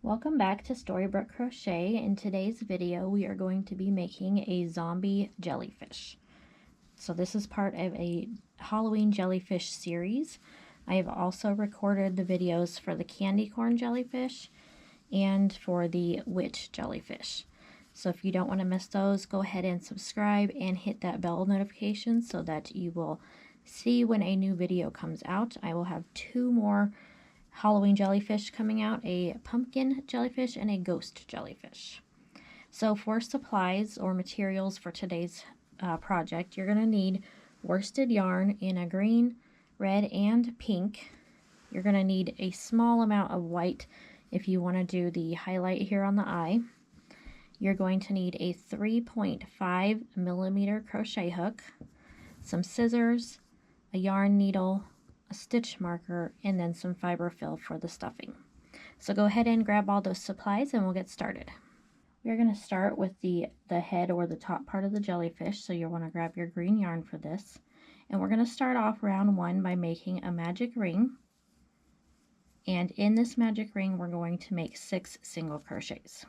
Welcome back to Storybook Crochet. In today's video we are going to be making a zombie jellyfish. So this is part of a Halloween jellyfish series. I have also recorded the videos for the candy corn jellyfish and for the witch jellyfish. So if you don't want to miss those, go ahead and subscribe and hit that bell notification so that you will see when a new video comes out. I will have two more Halloween jellyfish coming out, a pumpkin jellyfish and a ghost jellyfish. So for supplies or materials for today's project, you're going to need worsted yarn in a green, red, and pink. You're going to need a small amount of white if you want to do the highlight here on the eye. You're going to need a 3.5 millimeter crochet hook, some scissors, a yarn needle, a stitch marker, and then some Fiberfill for the stuffing. So go ahead and grab all those supplies and we'll get started. We're going to start with the head or the top part of the jellyfish, so you'll want to grab your green yarn for this. And we're going to start off round one by making a magic ring. And in this magic ring we're going to make 6 single crochets.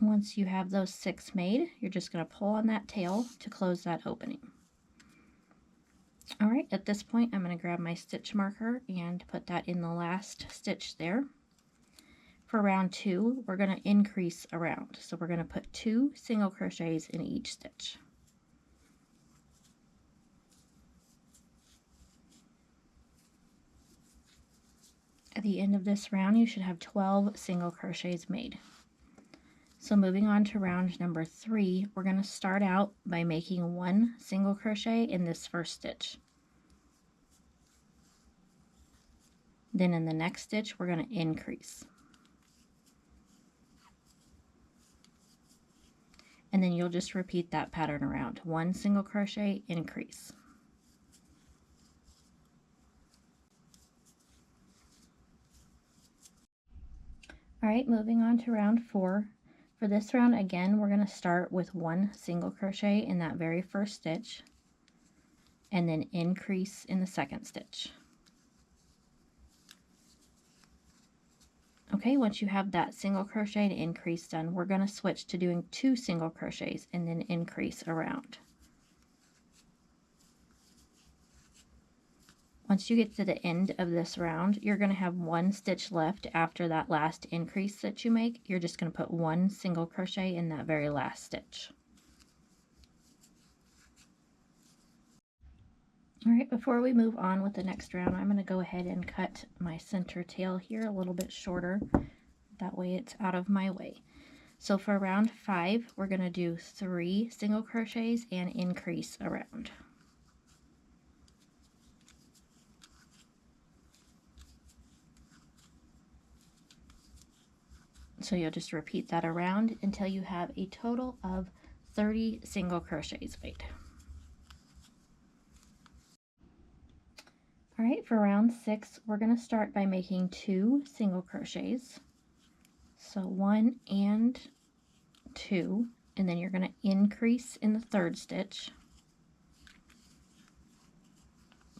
Once you have those 6 made, you're just going to pull on that tail to close that opening. Alright, at this point I'm going to grab my stitch marker and put that in the last stitch there. For round 2, we're going to increase around. So we're going to put 2 single crochets in each stitch. At the end of this round, you should have 12 single crochets made. So moving on to round number 3, we're going to start out by making 1 single crochet in this first stitch. Then in the next stitch, we're going to increase. And then you'll just repeat that pattern around. 1 single crochet, increase. All right, moving on to round 4. For this round, again, we're going to start with 1 single crochet in that very first stitch, and then increase in the second stitch. Okay, once you have that single crochet and increase done, we're going to switch to doing 2 single crochets and then increase around. Once you get to the end of this round, you're going to have 1 stitch left after that last increase that you make. You're just going to put 1 single crochet in that very last stitch. All right, before we move on with the next round, I'm going to go ahead and cut my center tail here a little bit shorter. That way it's out of my way. So for round 5, we're going to do 3 single crochets and increase around. So you'll just repeat that around until you have a total of 30 single crochets made. All right, for round 6, we're going to start by making 2 single crochets. So 1 and 2, and then you're going to increase in the third stitch.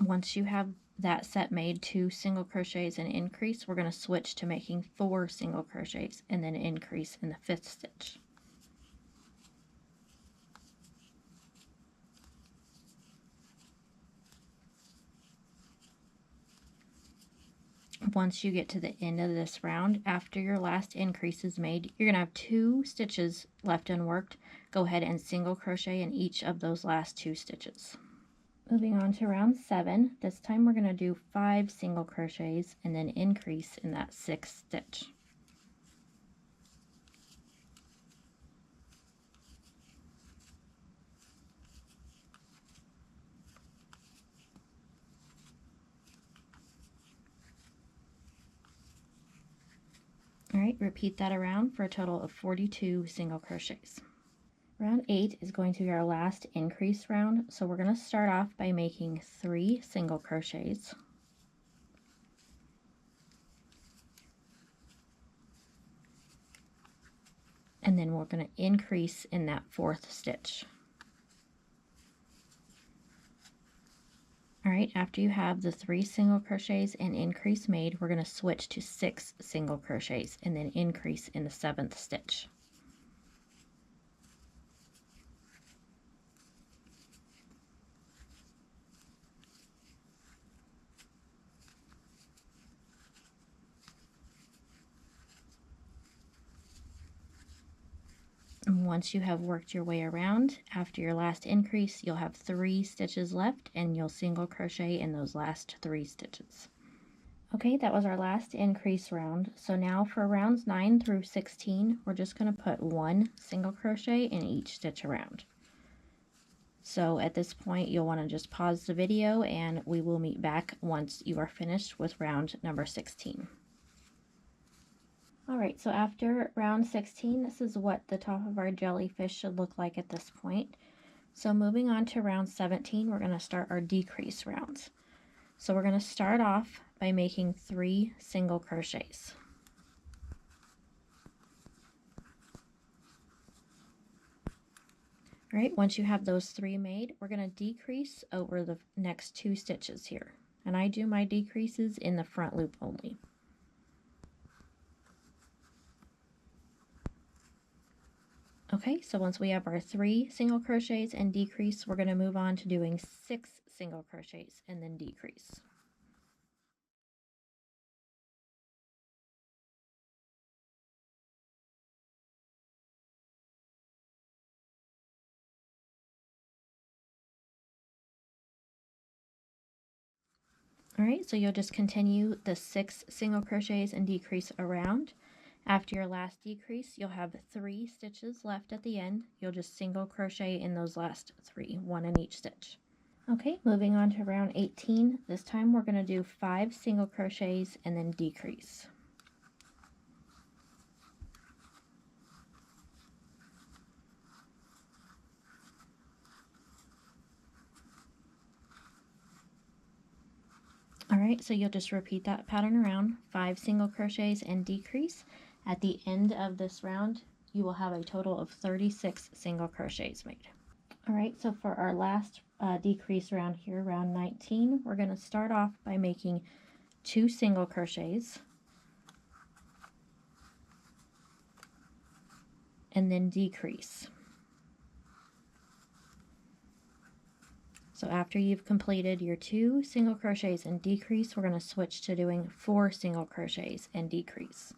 Once you have that set made, 2 single crochets and increase, we're going to switch to making 4 single crochets and then increase in the 5th stitch. Once you get to the end of this round, after your last increase is made, you're going to have 2 stitches left unworked. Go ahead and single crochet in each of those last 2 stitches. Moving on to round 7, this time we're going to do 5 single crochets and then increase in that 6th stitch. All right, repeat that around for a total of 42 single crochets. Round 8 is going to be our last increase round, so we're going to start off by making 3 single crochets. and then we're going to increase in that 4th stitch. All right, after you have the 3 single crochets and increase made, we're going to switch to 6 single crochets and then increase in the 7th stitch. And once you have worked your way around, after your last increase, you'll have 3 stitches left and you'll single crochet in those last 3 stitches. Okay, that was our last increase round. So now for rounds 9 through 16, we're just going to put 1 single crochet in each stitch around. So at this point, you'll want to just pause the video and we will meet back once you are finished with round number 16. Alright, so after round 16, this is what the top of our jellyfish should look like at this point. So moving on to round 17, we're going to start our decrease rounds. So we're going to start off by making 3 single crochets. Alright, once you have those 3 made, we're going to decrease over the next 2 stitches here. And I do my decreases in the front loop only. Okay, so once we have our 3 single crochets and decrease, we're going to move on to doing 6 single crochets and then decrease. Alright, so you'll just continue the 6 single crochets and decrease around. After your last decrease, you'll have 3 stitches left at the end. You'll just single crochet in those last 3, 1 in each stitch. Okay, moving on to round 18. This time we're going to do 5 single crochets and then decrease. Alright, so you'll just repeat that pattern around, 5 single crochets and decrease. At the end of this round, you will have a total of 36 single crochets made. Alright, so for our last decrease round here, round 19, we're going to start off by making 2 single crochets and then decrease. So after you've completed your 2 single crochets and decrease, we're going to switch to doing 4 single crochets and decrease.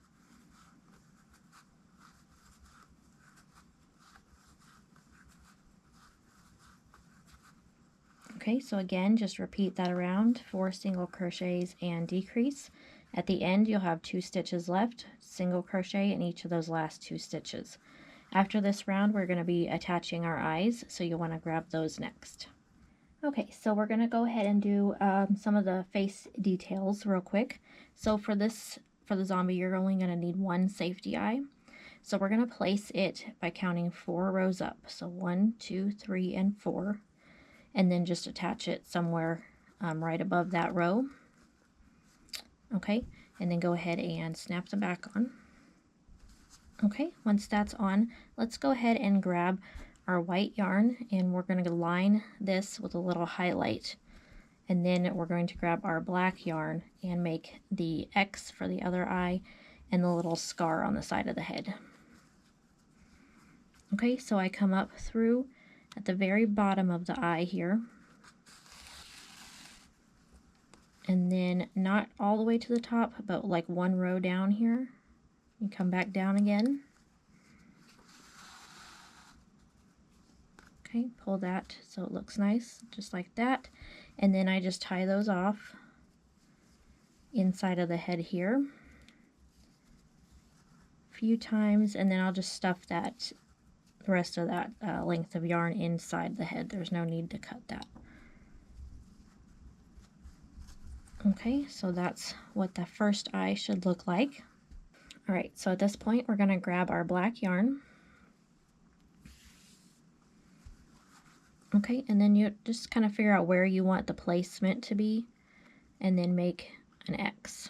Okay, so again, just repeat that around, 4 single crochets and decrease. At the end, you'll have 2 stitches left, single crochet in each of those last 2 stitches. After this round, we're going to be attaching our eyes, so you'll want to grab those next. Okay, so we're going to go ahead and do some of the face details real quick. So for the zombie, you're only going to need 1 safety eye. So we're going to place it by counting 4 rows up. So 1, 2, 3, and 4. And then just attach it somewhere right above that row. Okay, and then go ahead and snap the back on. Okay, once that's on, let's go ahead and grab our white yarn and we're going to line this with a little highlight. And then we're going to grab our black yarn and make the X for the other eye and the little scar on the side of the head. Okay, so I come up through at the very bottom of the eye here. And then not all the way to the top, but like 1 row down here. You come back down again. Okay, pull that so it looks nice, just like that. And then I just tie those off inside of the head here a few times, and then I'll just stuff the rest of that length of yarn inside the head. There's no need to cut that. Okay, so that's what the first eye should look like. Alright, so at this point we're going to grab our black yarn. Okay, and then you just kind of figure out where you want the placement to be and then make an X.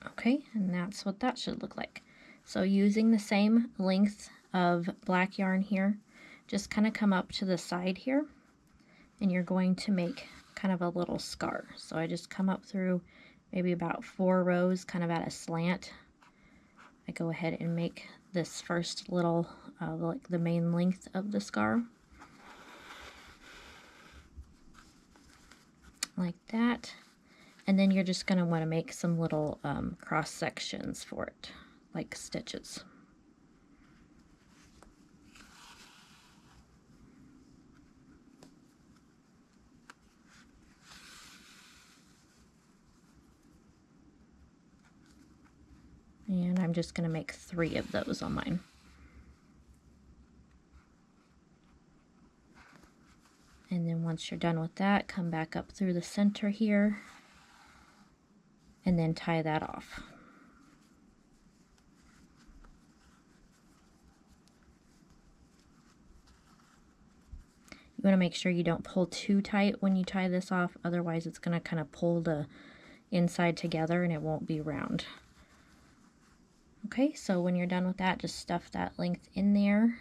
Okay, and that's what that should look like. So using the same length of black yarn here, just kind of come up to the side here, and you're going to make kind of a little scar. So I just come up through maybe about 4 rows, kind of at a slant. I go ahead and make this first little, like the main length of the scar. Like that. And then you're just going to want to make some little cross sections for it, like stitches. And I'm just going to make 3 of those on mine. And then once you're done with that, come back up through the center here and then tie that off. You want to make sure you don't pull too tight when you tie this off, otherwise it's going to kind of pull the inside together and it won't be round. Okay, so when you're done with that, just stuff that length in there.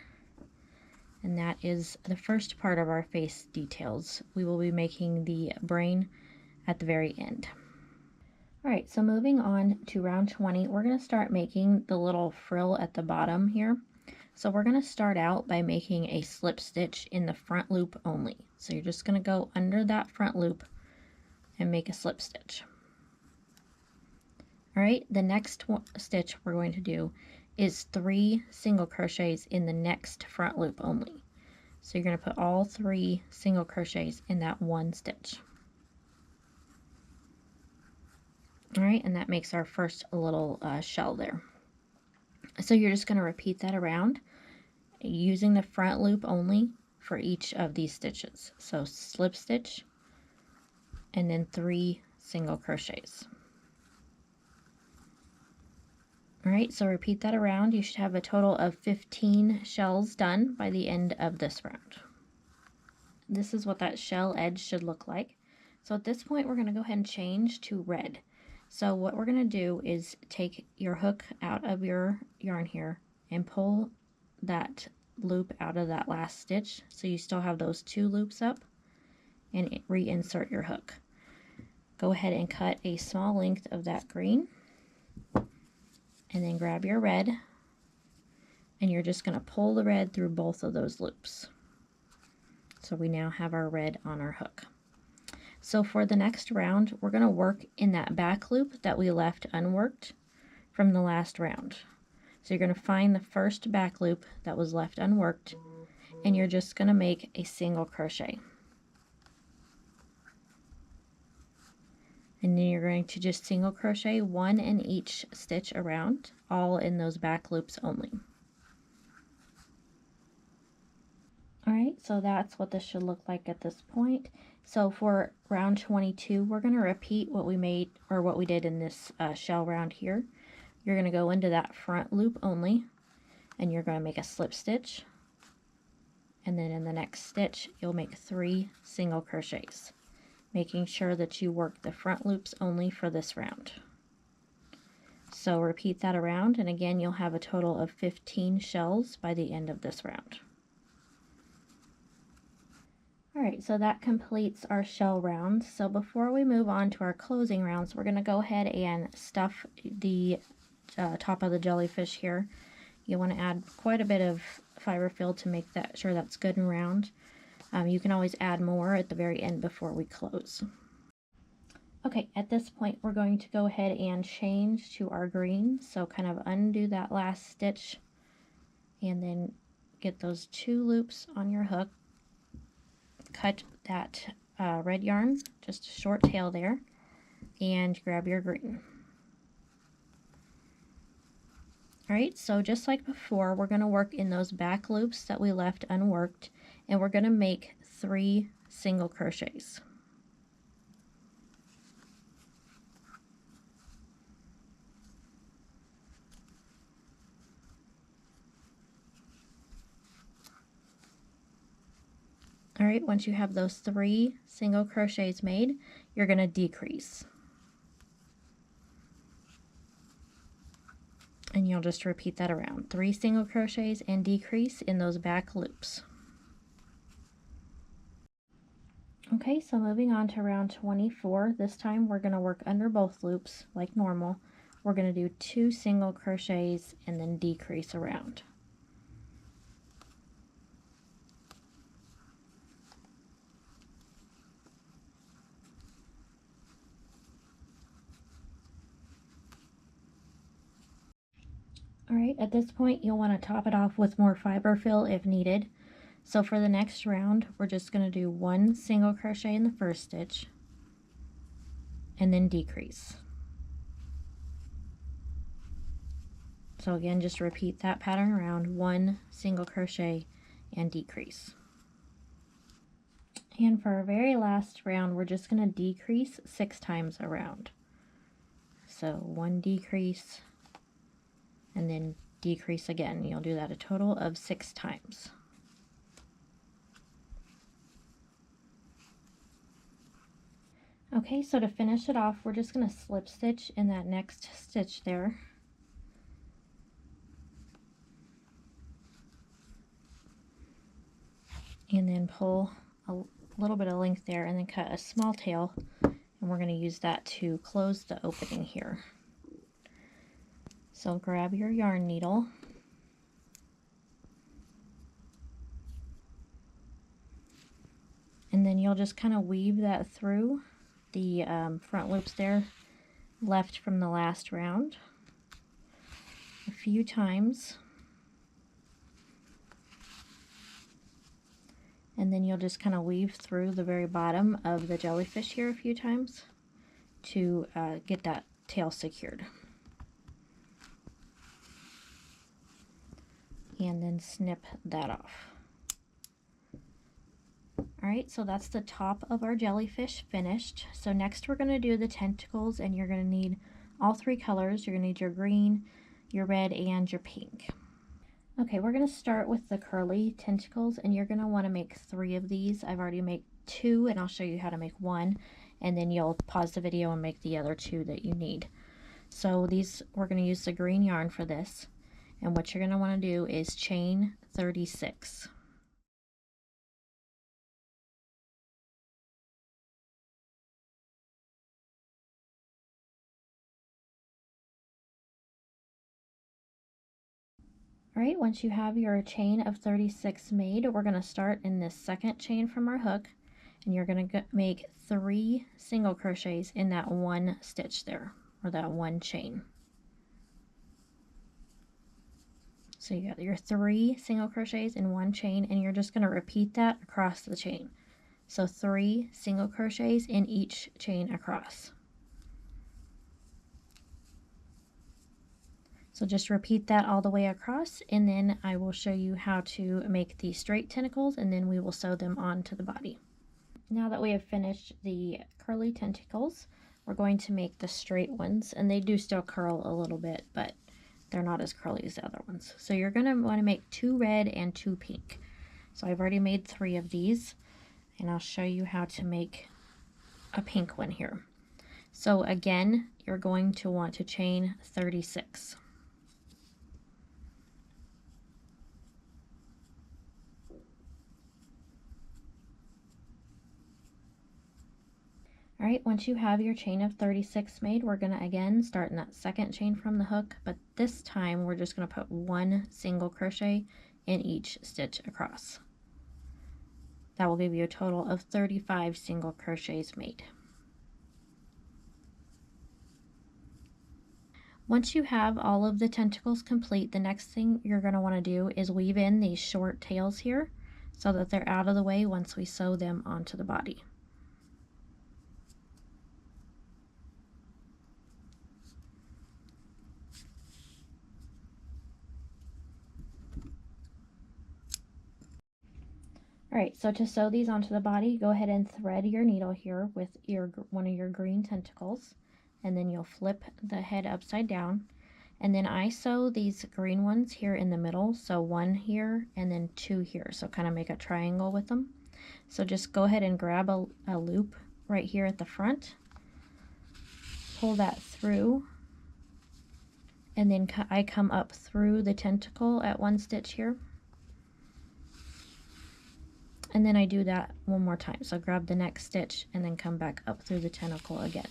And that is the first part of our face details. We will be making the brain at the very end. Alright, so moving on to round 20, we're going to start making the little frill at the bottom here. So we're going to start out by making a slip stitch in the front loop only. So you're just going to go under that front loop and make a slip stitch. Alright, the next stitch we're going to do is 3 single crochets in the next front loop only. So you're going to put all 3 single crochets in that one stitch. Alright, and that makes our first little shell there. So you're just going to repeat that around using the front loop only for each of these stitches. So slip stitch and then 3 single crochets. Alright, so repeat that around. You should have a total of 15 shells done by the end of this round. This is what that shell edge should look like. So at this point, we're going to go ahead and change to red. So what we're going to do is take your hook out of your yarn here and pull that loop out of that last stitch. So you still have those 2 loops up, and reinsert your hook. Go ahead and cut a small length of that green. And then grab your red, and you're just going to pull the red through both of those loops. So we now have our red on our hook. So for the next round, we're going to work in that back loop that we left unworked from the last round. So you're going to find the first back loop that was left unworked, and you're just going to make a single crochet. And then you're going to just single crochet 1 in each stitch around, all in those back loops only. Alright, so that's what this should look like at this point. So for round 22, we're going to repeat what we made, or what we did in this shell round here. You're going to go into that front loop only, and you're going to make a slip stitch. And then in the next stitch, you'll make 3 single crochets, making sure that you work the front loops only for this round. So repeat that around, and again you'll have a total of 15 shells by the end of this round. Alright, so that completes our shell round. So before we move on to our closing rounds, we're going to go ahead and stuff the top of the jellyfish here. You want to add quite a bit of Fiberfill to make sure that's good and round. You can always add more at the very end before we close. Okay, at this point we're going to go ahead and change to our green. So kind of undo that last stitch and then get those 2 loops on your hook. Cut that red yarn, just a short tail there, and grab your green. Alright, so just like before, we're going to work in those back loops that we left unworked, and we're going to make 3 single crochets. Alright, once you have those 3 single crochets made, you're going to decrease. And you'll just repeat that around. 3 single crochets and decrease in those back loops. Okay, so moving on to round 24, this time we're going to work under both loops like normal. We're going to do 2 single crochets and then decrease around. Alright, at this point you'll want to top it off with more Fiberfill if needed. So for the next round, we're just going to do 1 single crochet in the first stitch and then decrease. So again, just repeat that pattern around, 1 single crochet and decrease. And for our very last round, we're just going to decrease 6 times around. So 1 decrease and then decrease again. You'll do that a total of 6 times. Okay, so to finish it off, we're just going to slip stitch in that next stitch there. And then pull a little bit of length there and then cut a small tail, and we're going to use that to close the opening here. So grab your yarn needle and then you'll just kind of weave that through the front loops there left from the last round a few times. And then you'll just kind of weave through the very bottom of the jellyfish here a few times to get that tail secured. And then snip that off. Alright, so that's the top of our jellyfish finished. So next we're going to do the tentacles, and you're going to need all 3 colors. You're going to need your green, your red, and your pink. Okay, we're going to start with the curly tentacles, and you're going to want to make 3 of these. I've already made 2, and I'll show you how to make 1, and then you'll pause the video and make the other 2 that you need. So these, we're going to use the green yarn for this, and what you're going to want to do is chain 36. Alright, once you have your chain of 36 made, we're going to start in this second chain from our hook, and you're going to make 3 single crochets in that 1 stitch there, or that 1 chain. So you got your 3 single crochets in 1 chain, and you're just going to repeat that across the chain. So 3 single crochets in each chain across. So just repeat that all the way across, and then I will show you how to make the straight tentacles, and then we will sew them onto the body. Now that we have finished the curly tentacles, we're going to make the straight ones, and they do still curl a little bit, but they're not as curly as the other ones. So you're going to want to make 2 red and 2 pink. So I've already made 3 of these, and I'll show you how to make a pink one here. So again, you're going to want to chain 36. Alright, once you have your chain of 36 made, we're going to again start in that second chain from the hook, but this time we're just going to put 1 single crochet in each stitch across. That will give you a total of 35 single crochets made. Once you have all of the tentacles complete, the next thing you're going to want to do is weave in these short tails here so that they're out of the way once we sew them onto the body. Alright, so to sew these onto the body, go ahead and thread your needle here with one of your green tentacles, and then you'll flip the head upside down. And then I sew these green ones here in the middle, so 1 here and then 2 here, so kind of make a triangle with them. So just go ahead and grab a loop right here at the front, pull that through, and then I come up through the tentacle at one stitch here. And then I do that one more time. So grab the next stitch and then come back up through the tentacle again.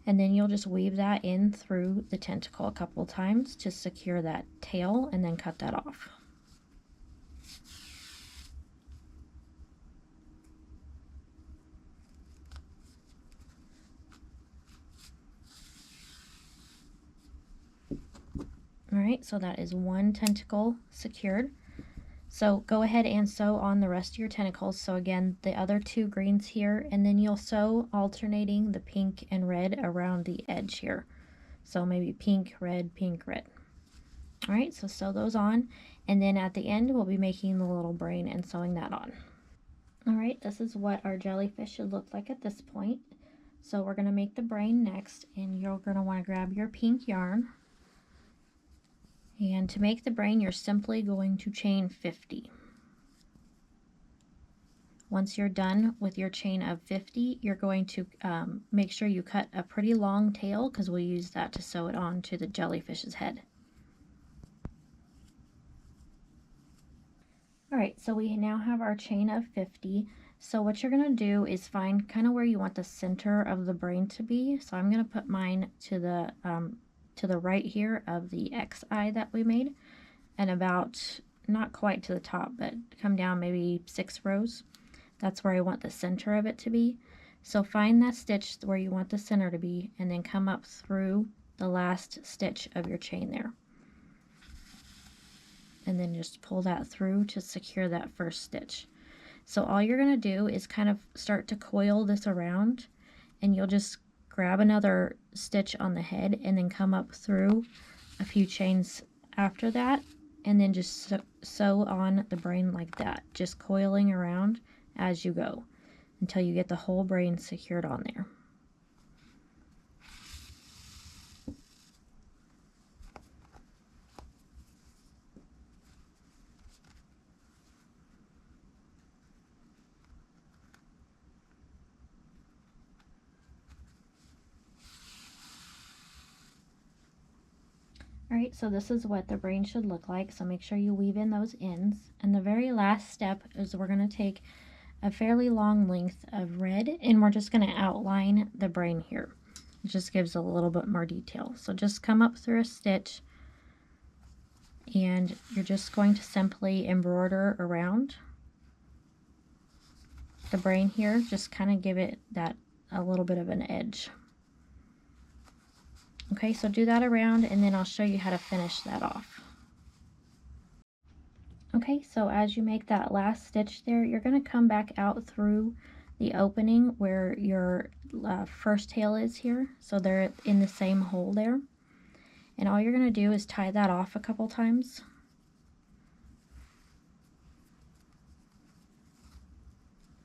And then you'll just weave that in through the tentacle a couple times to secure that tail and then cut that off. Alright, so that is one tentacle secured. So go ahead and sew on the rest of your tentacles. So again, the other two greens here, and then you'll sew alternating the pink and red around the edge here. So maybe pink, red, pink, red. Alright, so sew those on, and then at the end we'll be making the little brain and sewing that on. Alright, this is what our jellyfish should look like at this point. So we're going to make the brain next, and you're going to want to grab your pink yarn. And to make the brain, you're simply going to chain 50. Once you're done with your chain of 50, you're going to make sure you cut a pretty long tail, because we'll use that to sew it on to the jellyfish's head. Alright, so we now have our chain of 50. So what you're going to do is find kind of where you want the center of the brain to be. So I'm going to put mine to the right here of the X eye that we made, and about, not quite to the top, but come down maybe 6 rows. That's where I want the center of it to be. So find that stitch where you want the center to be, and then come up through the last stitch of your chain there. And then just pull that through to secure that first stitch. So all you're going to do is kind of start to coil this around, and you'll just grab another stitch on the head and then come up through a few chains after that, and then just sew on the brain like that, just coiling around as you go until you get the whole brain secured on there. Alright, so this is what the brain should look like, so make sure you weave in those ends. And the very last step is we're going to take a fairly long length of red, and we're just going to outline the brain here. It just gives a little bit more detail. So just come up through a stitch, and you're just going to simply embroider around the brain here, just kind of give it that a little bit of an edge. Okay, so do that around, and then I'll show you how to finish that off. Okay, so as you make that last stitch there, you're going to come back out through the opening where your first tail is here. So they're in the same hole there. And all you're going to do is tie that off a couple times.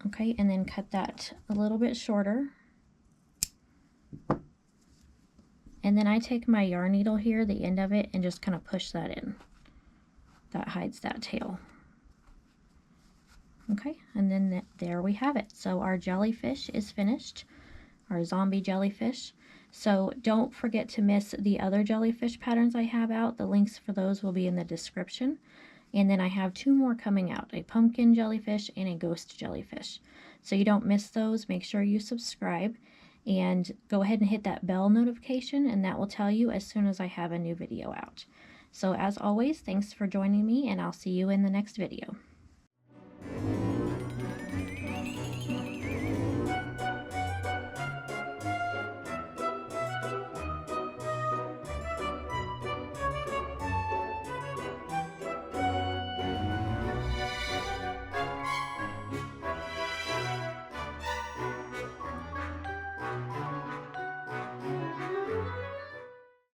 Okay, and then cut that a little bit shorter. And then I take my yarn needle here, the end of it, and just kind of push that in. That hides that tail. Okay, and then there we have it. So our jellyfish is finished, our zombie jellyfish. So don't forget to miss the other jellyfish patterns I have out. The links for those will be in the description. And then I have 2 more coming out, a pumpkin jellyfish and a ghost jellyfish. So you don't miss those, make sure you subscribe. And go ahead and hit that bell notification, and that will tell you as soon as I have a new video out. So as always, thanks for joining me, and I'll see you in the next video.